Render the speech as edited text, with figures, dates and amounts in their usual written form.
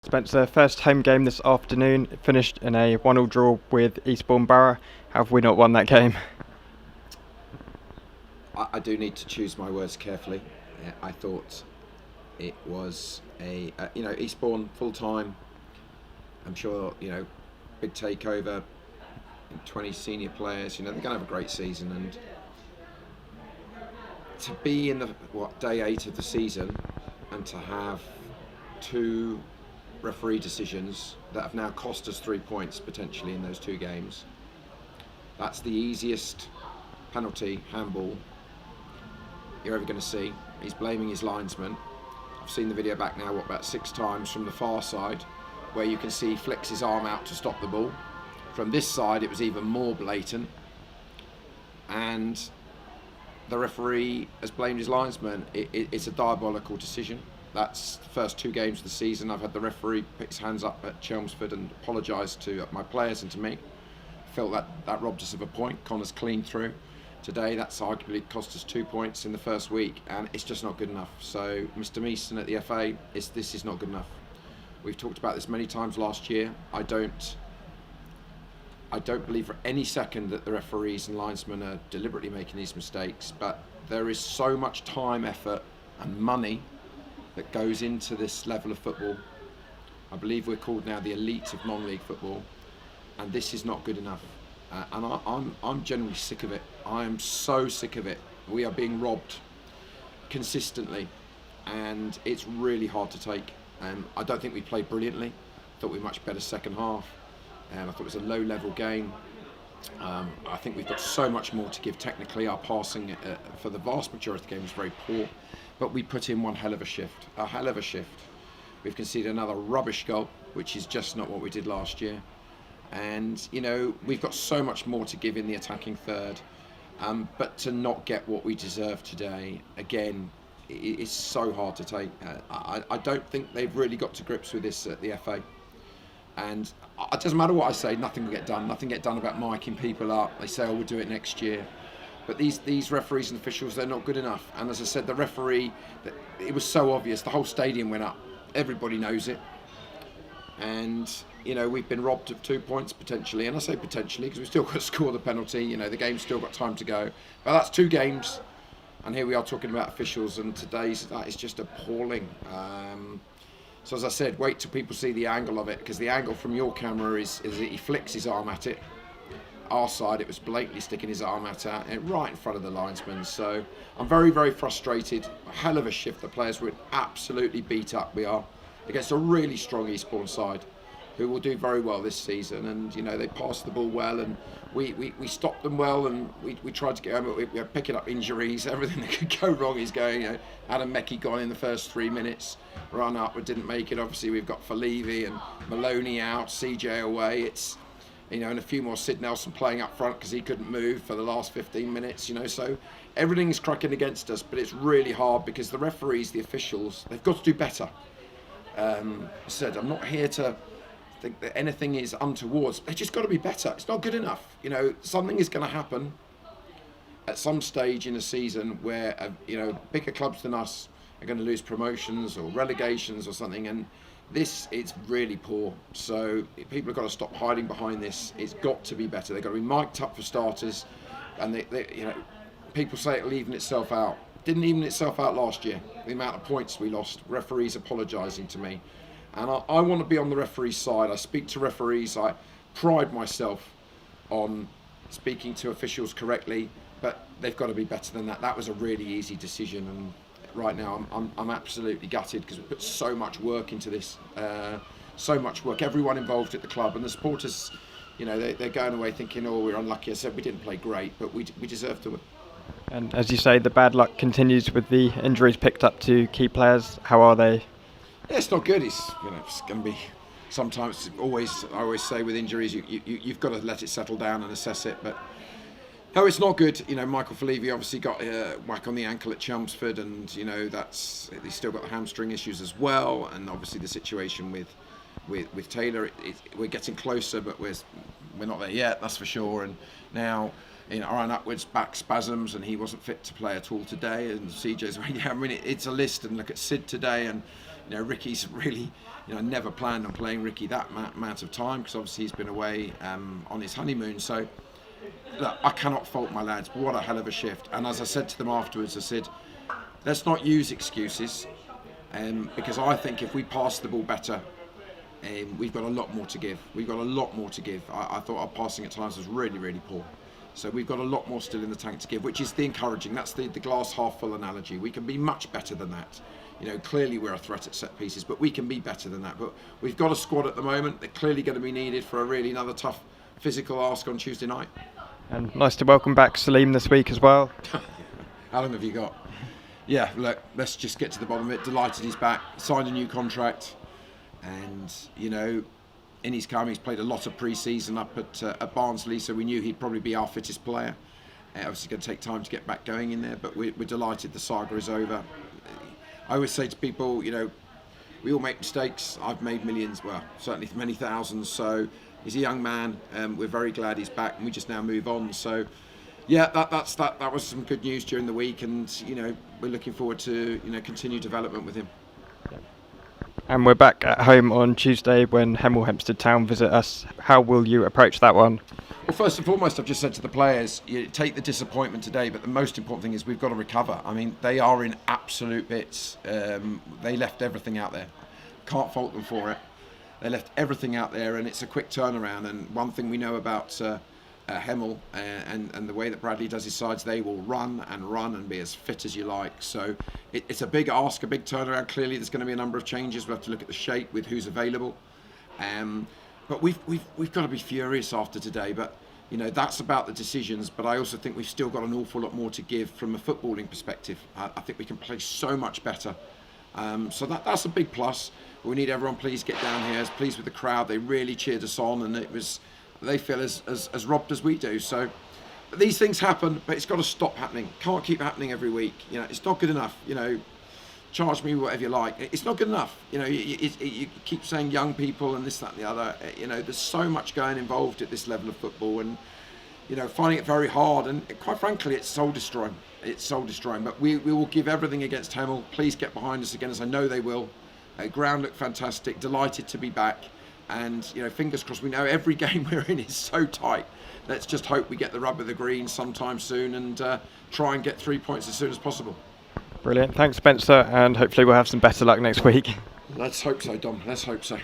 Spencer, first home game this afternoon. It finished in a 1-1 draw with Eastbourne Borough. How have we not won that game? I do need to choose my words carefully. I thought it was Eastbourne full time. I'm sure, big takeover, 20 senior players. They're going to have a great season, and to be in the day 8 of the season and to have 2 referee decisions that have now cost us 3 points potentially in those 2 games. That's the easiest penalty handball you're ever going to see. He's blaming his linesman. I've seen the video back now about 6 times from the far side, where you can see he flicks his arm out to stop the ball. From this side it was even more blatant, and the referee has blamed his linesman. It's a diabolical decision. That's the first 2 games of the season. I've had the referee put his hands up at Chelmsford and apologise to my players and to me. Felt that robbed us of a point. Connor's clean through. Today, that's arguably cost us 2 points in the first week, and it's just not good enough. So, Mr. Meeson at the FA, this is not good enough. We've talked about this many times last year. I don't believe for any second that the referees and linesmen are deliberately making these mistakes, but there is so much time, effort, and money that goes into this level of football. I believe we're called now the elite of non-league football, and this is not good enough. And I'm generally sick of it. I am so sick of it. We are being robbed consistently, and it's really hard to take. I don't think we played brilliantly. I thought we were much better second half. I thought it was a low-level game. I think we've got so much more to give technically. Our passing for the vast majority of the game was very poor, but we put in one hell of a shift. We've conceded another rubbish goal, which is just not what we did last year. And we've got so much more to give in the attacking third, but to not get what we deserve today, again, it's so hard to take. I don't think they've really got to grips with this at the FA. And it doesn't matter what I say, nothing will get done. Nothing get done about miking people up. They say, we'll do it next year. But these referees and officials, they're not good enough. And as I said, the referee, it was so obvious. The whole stadium went up. Everybody knows it. And, we've been robbed of 2 points potentially. And I say potentially because we've still got to score the penalty. The game's still got time to go. But that's 2 games. And here we are talking about officials. And that is just appalling. So as I said, wait till people see the angle of it, because the angle from your camera is that he flicks his arm at it. Our side, it was blatantly sticking his arm at it right in front of the linesman. So I'm very, very frustrated. A hell of a shift. The players were absolutely beat up. We are against a really strong Eastbourne side, who will do very well this season. And they passed the ball well, and we stopped them well, and we tried to get. We're picking up injuries. Everything that could go wrong is going. Adam Meckie gone in the first 3 minutes. Run up, but didn't make it. Obviously, we've got Falevi and Maloney out, CJ away. It's and a few more. Sid Nelson playing up front because he couldn't move for the last 15 minutes. So everything's cracking against us, but it's really hard because the referees, the officials, they've got to do better. I said I'm not here to think that anything is untoward. They've just got to be better. It's not good enough. Something is going to happen at some stage in the season where bigger clubs than us are going to lose promotions or relegations or something, and it's really poor. So people have got to stop hiding behind this. It's got to be better. They've got to be mic'd up for starters, and people say it'll even itself out. Didn't even itself out last year. The amount of points we lost, referees apologising to me, and I want to be on the referee's side. I speak to referees. I pride myself on speaking to officials correctly, but they've got to be better than that. That was a really easy decision, and right now I'm absolutely gutted because we put so much work into this, so much work. Everyone involved at the club, and the supporters, they're going away thinking, we're unlucky. I said we didn't play great, but we deserve to win. And as you say, the bad luck continues with the injuries picked up to key players. How are they? Yeah, it's not good. It's going to be sometimes. I always say with injuries, you've got to let it settle down and assess it, but. No, it's not good. Michael Falevi obviously got a whack on the ankle at Chelmsford, and he's still got the hamstring issues as well. And obviously the situation with Taylor, we're getting closer, but we're not there yet. That's for sure. And now Aaron Upwards back spasms, and he wasn't fit to play at all today. And CJ's it's a list. And look at Sid today, and Ricky's really, never planned on playing Ricky that amount of time, because obviously he's been away on his honeymoon. So look, I cannot fault my lads. What a hell of a shift. And as I said to them afterwards, I said, let's not use excuses, because I think if we pass the ball better, we've got a lot more to give. We've got a lot more to give. I thought our passing at times was really, really poor. So we've got a lot more still in the tank to give, which is the encouraging. That's the glass half full analogy. We can be much better than that. Clearly we're a threat at set pieces, but we can be better than that. But we've got a squad at the moment. They're clearly going to be needed for another tough physical ask on Tuesday night. And nice to welcome back Salim this week as well. How long have you got? Yeah, look, let's just get to the bottom of it. Delighted he's back, signed a new contract, and in his time he's played a lot of pre-season up at Barnsley, so we knew he'd probably be our fittest player. Obviously going to take time to get back going in there, but we're delighted the saga is over. I always say to people, we all make mistakes. I've made millions, well, certainly many thousands. So he's a young man. We're very glad he's back, and we just now move on. So, yeah, that was some good news during the week, and we're looking forward to continued development with him. And we're back at home on Tuesday when Hemel Hempstead Town visit us. How will you approach that one? Well, first and foremost, I've just said to the players, you take the disappointment today, but the most important thing is we've got to recover. I mean, they are in absolute bits. They left everything out there. Can't fault them for it. They left everything out there, and it's a quick turnaround. And one thing we know about Hemel and the way that Bradley does his sides, they will run and be as fit as you like. So it's a big ask, a big turnaround. Clearly, there's going to be a number of changes. We'll have to look at the shape with who's available. But we've got to be furious after today. But that's about the decisions. But I also think we've still got an awful lot more to give from a footballing perspective. I think we can play so much better. So that's a big plus. We need everyone, please get down here. Pleased with the crowd. They really cheered us on, and they feel as robbed as we do. So these things happen, but it's got to stop happening. Can't keep happening every week. It's not good enough. Charge me whatever you like. It's not good enough. You keep saying young people and this, that, and the other. There's so much going involved at this level of football, and finding it very hard. And quite frankly, it's soul destroying. It's soul destroying. But we will give everything against Hemel. Please get behind us again, as I know they will. Ground looked fantastic. Delighted to be back. And fingers crossed. We know every game we're in is so tight. Let's just hope we get the rub of the green sometime soon, and try and get 3 points as soon as possible. Brilliant. Thanks, Spencer, and hopefully we'll have some better luck next week. Let's hope so, Dom. Let's hope so.